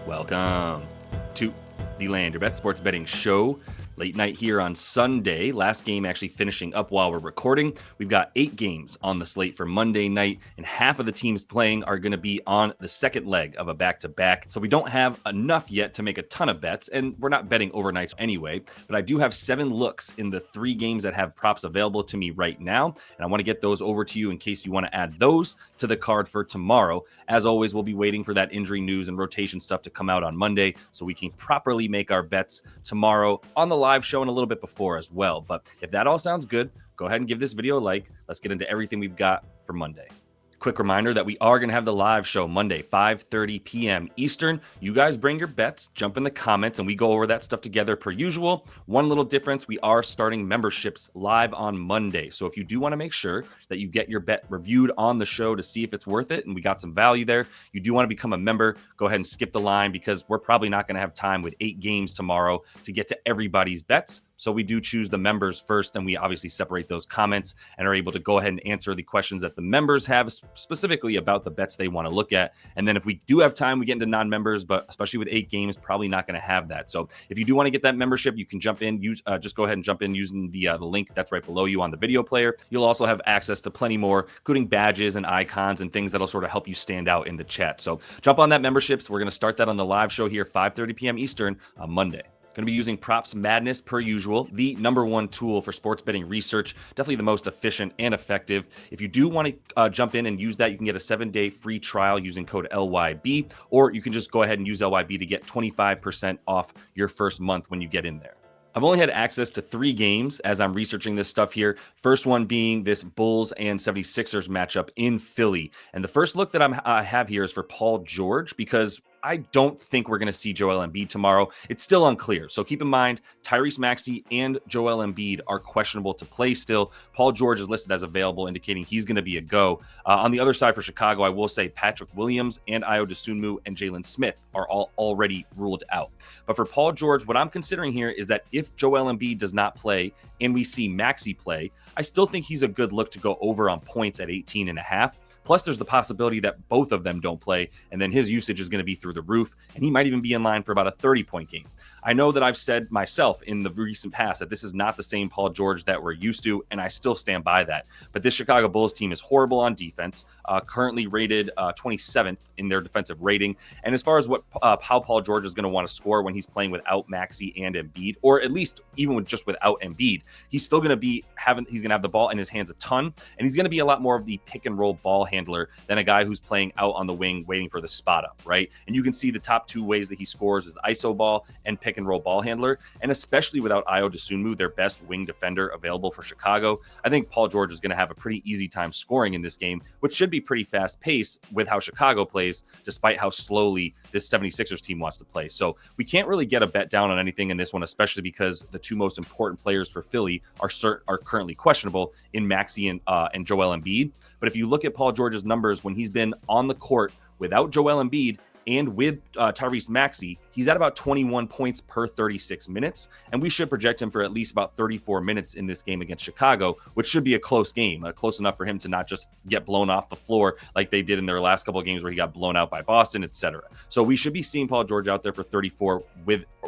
Welcome to the Land Your Bet Sports Betting Show. Late night here on Sunday. Last game actually finishing up while we're recording. We've got 8 games on the slate for Monday night, and half of the teams playing are going to be on the second leg of a back-to-back. So we don't have enough yet to make a ton of bets, and we're not betting overnights anyway. But I do have 7 looks in the 3 games that have props available to me right now, and I want to get those over to you in case you want to add those to the card for tomorrow. As always, we'll be waiting for that injury news and rotation stuff to come out on Monday so we can properly make our bets tomorrow on the live show and a little bit before as well. But if that all sounds good, go ahead and give this video a like. Let's get into everything we've got for Monday. Quick reminder that we are going to have the live show Monday, 5:30 p.m. Eastern. You guys bring your bets, jump in the comments, and we go over that stuff together per usual. One little difference, we are starting memberships live on Monday. So if you do want to make sure that you get your bet reviewed on the show to see if it's worth it and we got some value there, you do want to become a member, go ahead and skip the line because we're probably not going to have time with 8 games tomorrow to get to everybody's bets. So we do choose the members first, and we obviously separate those comments and are able to go ahead and answer the questions that the members have specifically about the bets they want to look at. And then if we do have time, we get into non-members, but especially with 8 games, probably not going to have that. So if you do want to get that membership, you can jump in, just go ahead and jump in using the link that's right below you on the video player. You'll also have access to plenty more, including badges and icons and things that'll sort of help you stand out in the chat. So jump on that memberships. We're going to start that on the live show here, 5:30 p.m. Eastern on Monday. Going to be using Props Madness per usual, the #1 tool for sports betting research, definitely the most efficient and effective. If you do want to jump in and use that, you can get a 7-day free trial using code LYB, or you can just go ahead and use LYB to get 25% off your first month when you get in there. I've only had access to 3 games as I'm researching this stuff here. First one being this Bulls and 76ers matchup in Philly. And the first look that I have here is for Paul George, because I don't think we're going to see Joel Embiid tomorrow. It's still unclear. So keep in mind, Tyrese Maxey and Joel Embiid are questionable to play still. Paul George is listed as available, indicating he's going to be a go. On the other side for Chicago, I will say Patrick Williams and Ayo Dosunmu and Jalen Smith are all already ruled out. But for Paul George, what I'm considering here is that if Joel Embiid does not play and we see Maxey play, I still think he's a good look to go over on points at 18.5. Plus, there's the possibility that both of them don't play, and then his usage is going to be through the roof, and he might even be in line for about a 30-point game. I know that I've said myself in the recent past that this is not the same Paul George that we're used to, and I still stand by that. But this Chicago Bulls team is horrible on defense, currently rated 27th in their defensive rating. And as far as how Paul George is going to want to score when he's playing without Maxey and Embiid, or at least even without Embiid, he's still going to be he's going to have the ball in his hands a ton, and he's going to be a lot more of the pick and roll ball handler than a guy who's playing out on the wing waiting for the spot up, right? And you can see the top 2 ways that he scores is ISO ball and pick and roll ball handler, and especially without Ayo Dosunmu, their best wing defender available for Chicago, I think Paul George is going to have a pretty easy time scoring in this game, which should be pretty fast paced with how Chicago plays, despite how slowly this 76ers team wants to play. So we can't really get a bet down on anything in this one, especially because the 2 most important players for Philly are currently questionable in Maxey and Joel Embiid. But if you look at Paul George's numbers when he's been on the court without Joel Embiid and with Tyrese Maxey, he's at about 21 points per 36 minutes, and we should project him for at least about 34 minutes in this game against Chicago, which should be a close game, close enough for him to not just get blown off the floor like they did in their last couple of games where he got blown out by Boston, etc. So we should be seeing Paul George out there for 34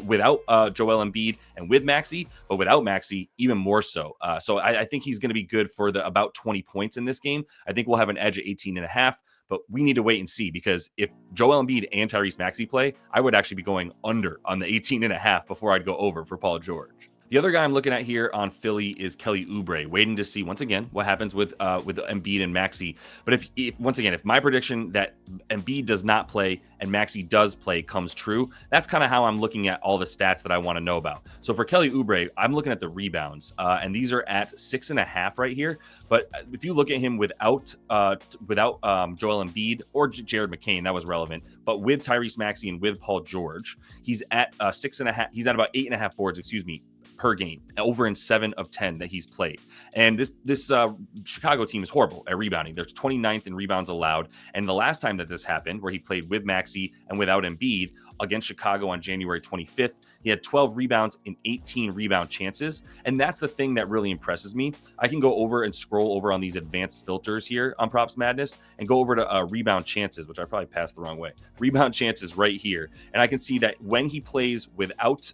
without Joel Embiid and with Maxey, but without Maxey, even more so. So I think he's going to be good for about 20 points in this game. I think we'll have an edge at 18.5. But we need to wait and see, because if Joel Embiid and Tyrese Maxey play, I would actually be going under on the 18.5 before I'd go over for Paul George. The other guy I'm looking at here on Philly is Kelly Oubre, waiting to see once again what happens with Embiid and Maxey. But if my prediction that Embiid does not play and Maxey does play comes true, that's kind of how I'm looking at all the stats that I want to know about. So for Kelly Oubre, I'm looking at the rebounds, and these are at 6.5 right here. But if you look at him without Joel Embiid or Jared McCain, that was relevant. But with Tyrese Maxey and with Paul George, he's at 6.5. He's at about 8.5 boards, per game, over in 7 of 10 that he's played. And this Chicago team is horrible at rebounding. There's 29th in rebounds allowed. And the last time that this happened, where he played with Maxey and without Embiid against Chicago on January 25th, he had 12 rebounds in 18 rebound chances. And that's the thing that really impresses me. I can go over and scroll over on these advanced filters here on Props Madness and go over to rebound chances, which I probably passed the wrong way. Rebound chances right here. And I can see that when he plays without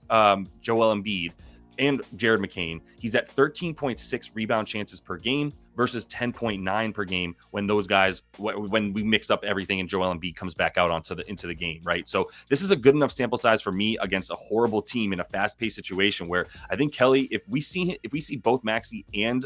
Joel Embiid and Jared McCain, he's at 13.6 rebound chances per game versus 10.9 per game when those guys, when we mix up everything and Joel Embiid comes back out into the game, right? So this is a good enough sample size for me against a horrible team in a fast-paced situation where I think Kelly, if we see both Maxey and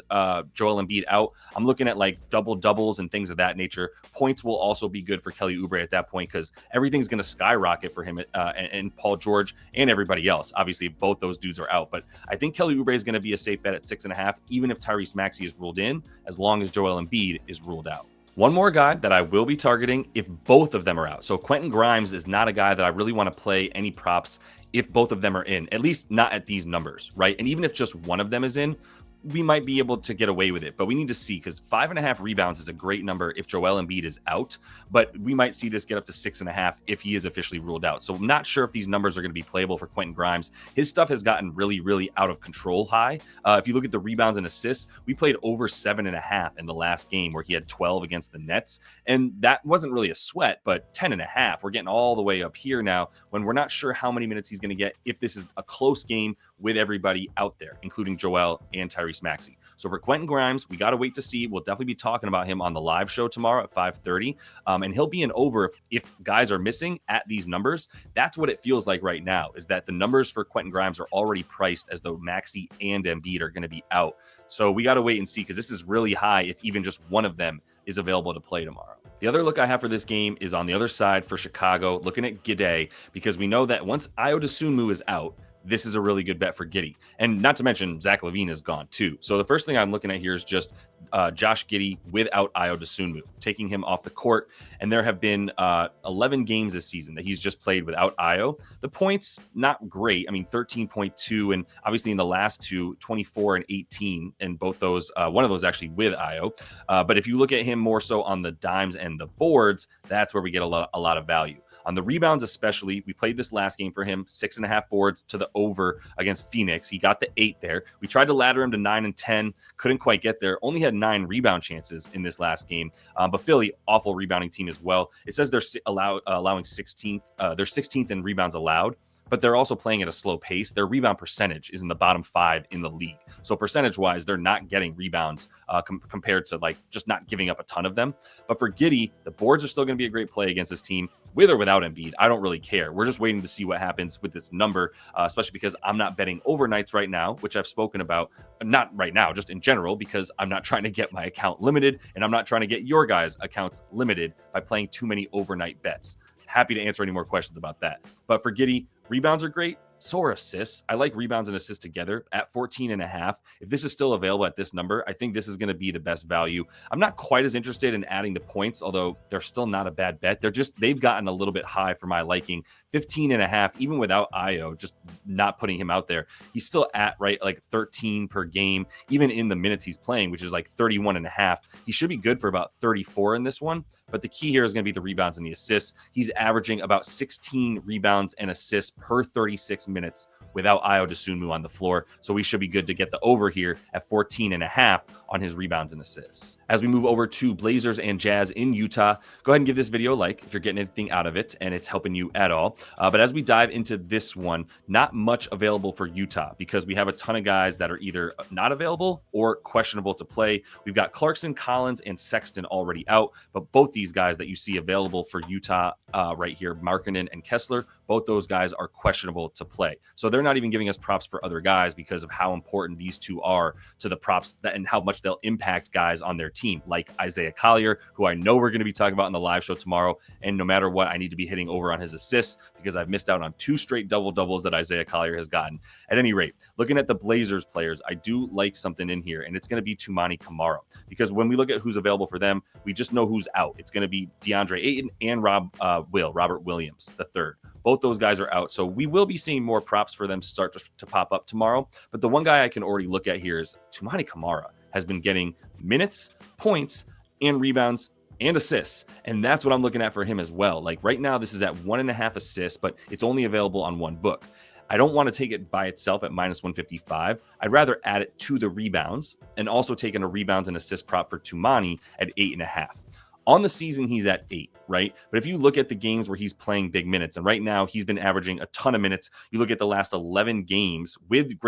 Joel Embiid out, I'm looking at like doubles and things of that nature. Points will also be good for Kelly Oubre at that point because everything's going to skyrocket for him and Paul George and everybody else. Obviously, both those dudes are out, but I think Kelly Oubre is going to be a safe bet at 6.5, even if Tyrese Maxey is ruled in, as long as Joel Embiid is ruled out. One more guy that I will be targeting if both of them are out. So Quentin Grimes is not a guy that I really want to play any props if both of them are in, at least not at these numbers, right? And even if just one of them is in, we might be able to get away with it, but we need to see, because 5.5 rebounds is a great number if Joel Embiid is out, but we might see this get up to 6.5 if he is officially ruled out. So I'm not sure if these numbers are going to be playable for Quentin Grimes. His stuff has gotten really, really out of control high. If you look at the rebounds and assists, we played over 7.5 in the last game where he had 12 against the Nets, and that wasn't really a sweat, but 10.5. We're getting all the way up here now when we're not sure how many minutes he's going to get if this is a close game with everybody out there, including Joel and Tyrese Maxey. So for Quentin Grimes, we got to wait to see. We'll definitely be talking about him on the live show tomorrow at 5:30. And he'll be an over if guys are missing at these numbers. That's what it feels like right now, is that the numbers for Quentin Grimes are already priced as though Maxey and Embiid are going to be out. So we got to wait and see, because this is really high if even just one of them is available to play tomorrow. The other look I have for this game is on the other side for Chicago, looking at Giddey, because we know that once Ayo Dosunmu is out, this is a really good bet for Giddey. And not to mention, Zach LaVine is gone too. So the first thing I'm looking at here is just Josh Giddey without Ayo Dosunmu, taking him off the court. And there have been 11 games this season that he's just played without Ayo. The points, not great. I mean, 13.2, and obviously in the last two, 24 and 18, and both those, one of those actually with Ayo. But if you look at him more so on the dimes and the boards, that's where we get a lot of value. On the rebounds especially, we played this last game for him, 6.5 boards to the over against Phoenix. He got the 8 there. We tried to ladder him to 9 and 10, couldn't quite get there. Only had 9 rebound chances in this last game. But Philly, awful rebounding team as well. It says they're allowing 16th. They're 16th in rebounds allowed, but they're also playing at a slow pace. Their rebound percentage is in the bottom 5 in the league. So percentage-wise, they're not getting rebounds compared to like just not giving up a ton of them. But for Giddey, the boards are still going to be a great play against this team, with or without Embiid. I don't really care. We're just waiting to see what happens with this number, especially because I'm not betting overnights right now, which I've spoken about. Not right now, just in general, because I'm not trying to get my account limited, and I'm not trying to get your guys' accounts limited by playing too many overnight bets. Happy to answer any more questions about that. But for Giddey, rebounds are great. So are assists. I like rebounds and assists together at 14.5. If this is still available at this number, I think this is going to be the best value. I'm not quite as interested in adding the points, although they're still not a bad bet. They've gotten a little bit high for my liking. 15.5, even without Ayo, just not putting him out there. He's still at like 13 per game, even in the minutes he's playing, which is like 31.5. He should be good for about 34 in this one. But the key here is going to be the rebounds and the assists. He's averaging about 16 rebounds and assists per 36 minutes without Ayo Dosunmu on the floor. So we should be good to get the over here at 14.5 on his rebounds and assists. As we move over to Blazers and Jazz in Utah, go ahead and give this video a like if you're getting anything out of it and it's helping you at all. But as we dive into this one, not much available for Utah because we have a ton of guys that are either not available or questionable to play. We've got Clarkson, Collins, and Sexton already out, but both these guys that you see available for Utah right here, Markkanen and Kessler, both those guys are questionable to play. So they're not even giving us props for other guys because of how important these two are to the props and how much they'll impact guys on their team, like Isaiah Collier, who I know we're going to be talking about in the live show tomorrow. And no matter what, I need to be hitting over on his assists because I've missed out on 2 straight double-doubles that Isaiah Collier has gotten. At any rate, looking at the Blazers players, I do like something in here, and it's going to be Toumani Camara, because when we look at who's available for them, we just know who's out. It's going to be DeAndre Ayton and Robert Williams, the third. Both those guys are out, so we will be seeing more props for them start to pop up tomorrow. But the one guy I can already look at here is Toumani Camara has been getting minutes, points, and rebounds and assists. And that's what I'm looking at for him as well. Like right now, this is at 1.5 assists, but it's only available on one book. I don't want to take it by itself at minus 155. I'd rather add it to the rebounds and also take in a rebounds and assist prop for Toumani at 8.5. On the season, he's at 8, right? But if you look at the games where he's playing big minutes, and right now he's been averaging a ton of minutes. You look at the last 11 games with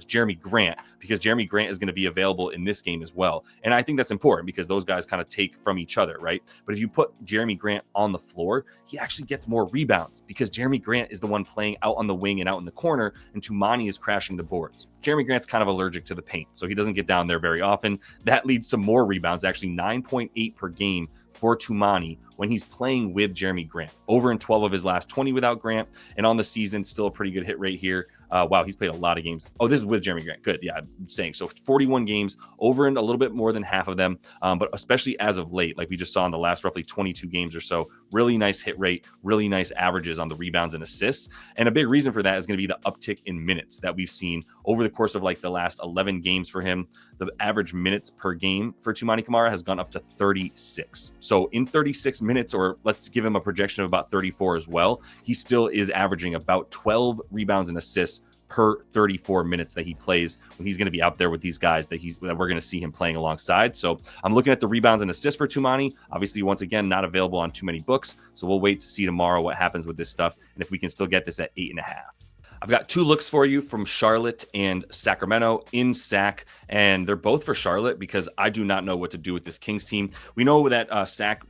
Jeremy Grant, because Jeremy Grant is going to be available in this game as well. And I think that's important because those guys kind of take from each other, right? But if you put Jeremy Grant on the floor, he actually gets more rebounds because Jeremy Grant is the one playing out on the wing and out in the corner, and Toumani is crashing the boards. Jeremy Grant's kind of allergic to the paint, so he doesn't get down there very often. That leads to more rebounds, actually 9.8 per game for Toumani when he's playing with Jeremy Grant. Over in 12 of his last 20 without Grant, and on the season, still a pretty good hit rate here. Wow, he's played a lot of games. Oh, this is with Jeremy Grant. Good, yeah, I'm saying. So 41 games, over in a little bit more than half of them, but especially as of late, like we just saw in the last roughly 22 games or so, really nice hit rate, really nice averages on the rebounds and assists. And a big reason for that is going to be the uptick in minutes that we've seen over the course of like the last 11 games for him. The average minutes per game for Toumani Camara has gone up to 36. So in 36 minutes, or let's give him a projection of about 34 as well, he still is averaging about 12 rebounds and assists per 34 minutes that he plays when he's going to be out there with these guys that we're going to see him playing alongside. So I'm looking at the rebounds and assists for Toumani. Obviously, once again, not available on too many books. So we'll wait to see tomorrow what happens with this stuff and if we can still get this at 8.5. I've got two looks for you from Charlotte and Sacramento in Sac, and they're both for Charlotte because I do not know what to do with this Kings team. We know that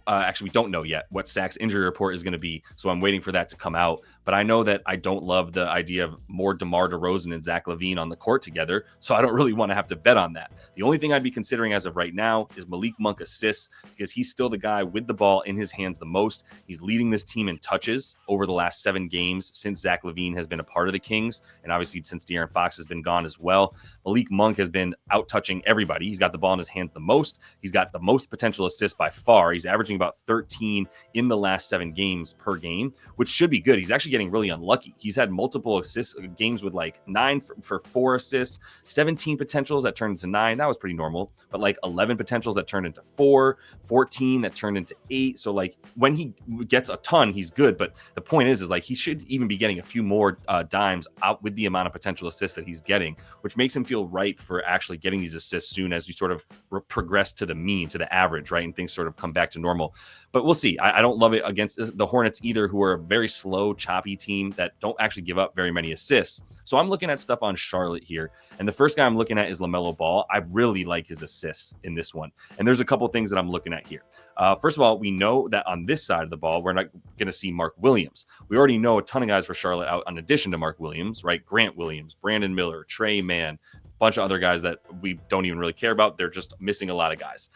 actually we don't know yet what Sac's injury report is going to be, so I'm waiting for that to come out. But I know that I don't love the idea of more DeMar DeRozan and Zach LaVine on the court together, so I don't really want to have to bet on that. The only thing I'd be considering as of right now is Malik Monk assists because he's still the guy with the ball in his hands the most. He's leading this team in touches over the last 7 games since Zach LaVine has been a part of the Kings, and obviously since De'Aaron Fox has been gone as well. Malik Monk has been out-touching everybody. He's got the ball in his hands the most. He's got the most potential assists by far. He's averaging about 13 in the last 7 games per game, which should be good. He's actually getting really unlucky. He's had multiple assists games with like 9 for 4 assists, 17 potentials that turned into 9. That was pretty normal, but like 11 potentials that turned into 4, 14 that turned into 8. So like when he gets a ton, he's good. But the point is like he should even be getting a few more dimes out with the amount of potential assists that he's getting, which makes him feel ripe for actually getting these assists soon as you sort of progress to the mean, to the average, right? And things sort of come back to normal. But we'll see. I don't love it against the Hornets either, who are a very slow, choppy team that don't actually give up very many assists. So I'm looking at stuff on Charlotte here. And the first guy I'm looking at is Lamelo Ball. I really like his assists in this one. And there's a couple things that I'm looking at here. First of all, we know that on this side of the ball, we're not going to see Mark Williams. We already know a ton of guys for Charlotte out in addition to Mark Williams, right? Grant Williams, Brandon Miller, Trey Mann, bunch of other guys that we don't even really care about. They're just missing a lot of guys.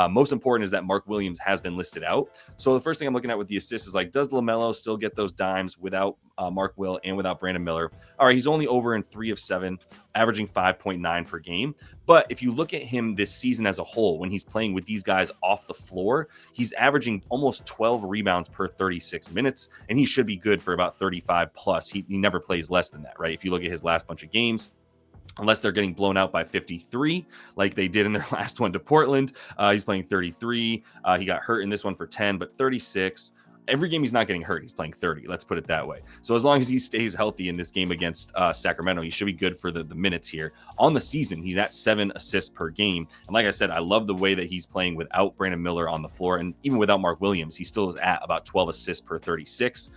Most important is that Mark Williams has been listed out. So the first thing I'm looking at with the assists is like, does LaMelo still get those dimes without Mark Will and without Brandon Miller? All right, he's only over in 3 of 7, averaging 5.9 per game. But if you look at him this season as a whole, when he's playing with these guys off the floor, he's averaging almost 12 rebounds per 36 minutes, and he should be good for about 35 plus. He never plays less than that, right? If you look at his last bunch of games, unless they're getting blown out by 53, like they did in their last one to Portland. He's playing 33. He got hurt in this one for 10, but 36. Every game he's not getting hurt, he's playing 30. Let's put it that way. So as long as he stays healthy in this game against Sacramento, he should be good for the minutes here. On the season, he's at 7 assists per game. And like I said, I love the way that he's playing without Brandon Miller on the floor. And even without Mark Williams, he still is at about 12 assists per 36.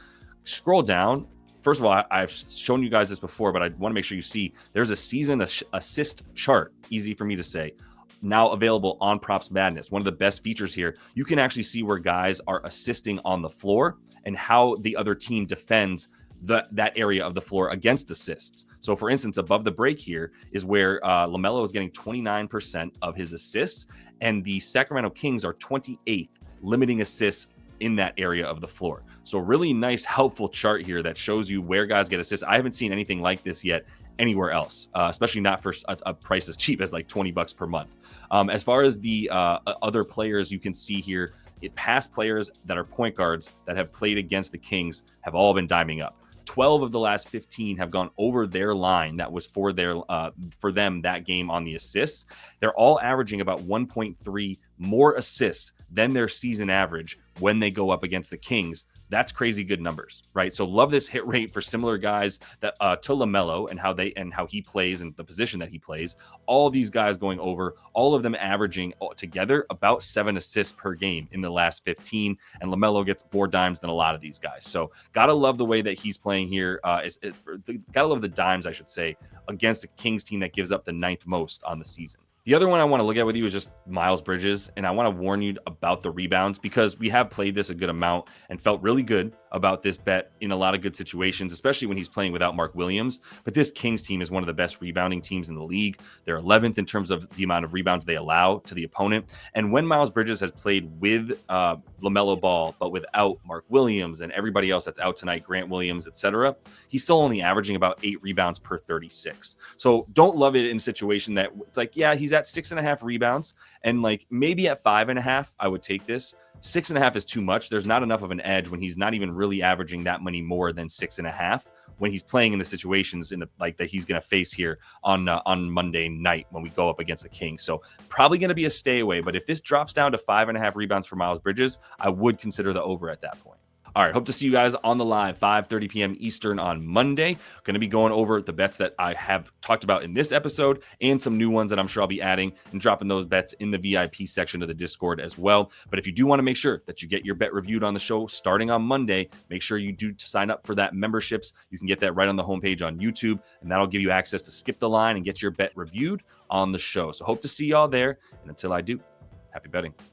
Scroll down. First of all, I've shown you guys this before, but I want to make sure you see there's a season assist chart, easy for me to say, now available on Props Madness. One of the best features here, you can actually see where guys are assisting on the floor and how the other team defends that area of the floor against assists. So for instance, above the break here is where LaMelo is getting 29% of his assists, and the Sacramento Kings are 28th, limiting assists in that area of the floor. So really nice, helpful chart here that shows you where guys get assists. I haven't seen anything like this yet anywhere else, especially not for a price as cheap as like $20 per month. As far as the other players you can see here, past players that are point guards that have played against the Kings have all been diming up. 12 of the last 15 have gone over their line. That was for them that game on the assists. They're all averaging about 1.3 more assists than their season average when they go up against the Kings. That's crazy good numbers, right? So love this hit rate for similar guys that to Lamelo and how he plays and the position that he plays. All these guys going over, all of them averaging together about 7 assists per game in the last 15. And Lamelo gets more dimes than a lot of these guys. So gotta love the way that he's playing here. Gotta love the dimes, I should say, against a Kings team that gives up the 9th most on the season. The other one I want to look at with you is just Miles Bridges, and I want to warn you about the rebounds because we have played this a good amount and felt really good about this bet in a lot of good situations, especially when he's playing without Mark Williams. But this Kings team is one of the best rebounding teams in the league. They're 11th in terms of the amount of rebounds they allow to the opponent. And when Miles Bridges has played with Lamelo Ball, but without Mark Williams and everybody else that's out tonight, Grant Williams, etc., he's still only averaging about 8 rebounds per 36. So don't love it in a situation that it's like, yeah, he's at 6.5 rebounds, and like maybe at 5.5, I would take this. 6.5 is too much. There's not enough of an edge when he's not even really averaging that many more than 6.5 when he's playing in the situations that he's going to face here on Monday night when we go up against the Kings. So probably going to be a stay away. But if this drops down to 5.5 rebounds for Miles Bridges, I would consider the over at that point. All right, hope to see you guys on the live, 5:30 p.m. Eastern on Monday. Going to be going over the bets that I have talked about in this episode and some new ones that I'm sure I'll be adding and dropping those bets in the VIP section of the Discord as well. But if you do want to make sure that you get your bet reviewed on the show starting on Monday, make sure you do sign up for that memberships. You can get that right on the homepage on YouTube, and that'll give you access to skip the line and get your bet reviewed on the show. So hope to see y'all there. And until I do, happy betting.